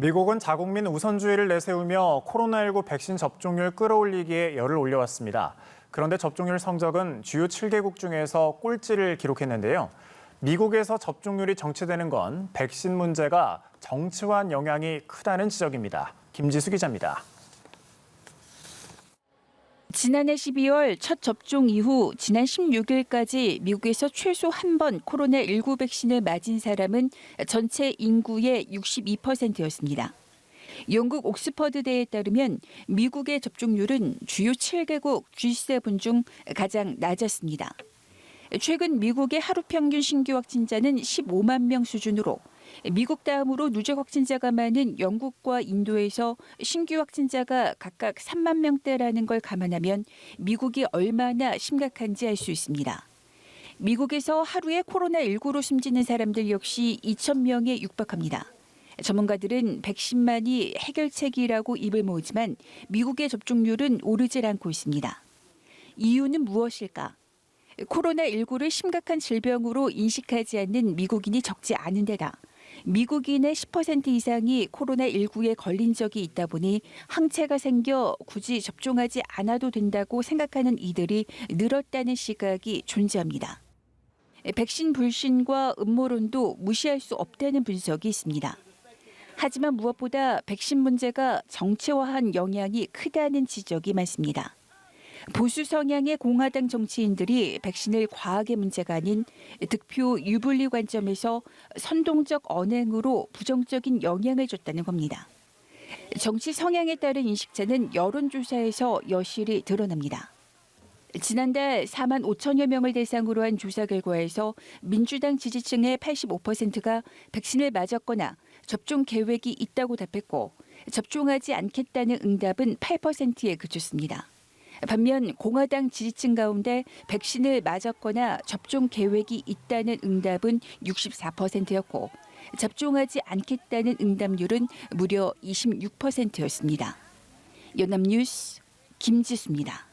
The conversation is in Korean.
미국은 자국민 우선주의를 내세우며 코로나19 백신 접종률 끌어올리기에 열을 올려왔습니다. 그런데 접종률 성적은 주요 7개국 중에서 꼴찌를 기록했는데요. 미국에서 접종률이 정체되는 건 백신 문제가 정치화한 영향이 크다는 지적입니다. 김지수 기자입니다. 지난해 12월 첫 접종 이후 지난 16일까지 미국에서 최소 한 번 코로나19 백신을 맞은 사람은 전체 인구의 62%였습니다. 영국 옥스퍼드대에 따르면 미국의 접종률은 주요 7개국 G7 중 가장 낮았습니다. 최근 미국의 하루 평균 신규 확진자는 15만 명 수준으로 미국 다음으로 누적 확진자가 많은 영국과 인도에서 신규 확진자가 각각 3만 명대라는 걸 감안하면 미국이 얼마나 심각한지 알 수 있습니다. 미국에서 하루에 코로나19로 숨지는 사람들 역시 2천 명에 육박합니다. 전문가들은 백신만이 해결책이라고 입을 모으지만 미국의 접종률은 오르질 않고 있습니다. 이유는 무엇일까? 코로나19를 심각한 질병으로 인식하지 않는 미국인이 적지 않은 데다 미국인의 10% 이상이 코로나19에 걸린 적이 있다 보니 항체가 생겨 굳이 접종하지 않아도 된다고 생각하는 이들이 늘었다는 시각이 존재합니다. 백신 불신과 음모론도 무시할 수 없다는 분석이 있습니다. 하지만 무엇보다 백신 문제가 정치화한 영향이 크다는 지적이 많습니다. 보수 성향의 공화당 정치인들이 백신을 과학의 문제가 아닌 득표 유불리 관점에서 선동적 언행으로 부정적인 영향을 줬다는 겁니다. 정치 성향에 따른 인식차는 여론조사에서 여실히 드러납니다. 지난달 4만 5천여 명을 대상으로 한 조사 결과에서 민주당 지지층의 85%가 백신을 맞았거나 접종 계획이 있다고 답했고 접종하지 않겠다는 응답은 8%에 그쳤습니다. 반면 공화당 지지층 가운데 백신을 맞았거나 접종 계획이 있다는 응답은 64%였고 접종하지 않겠다는 응답률은 무려 26%였습니다. 연합뉴스 김지수입니다.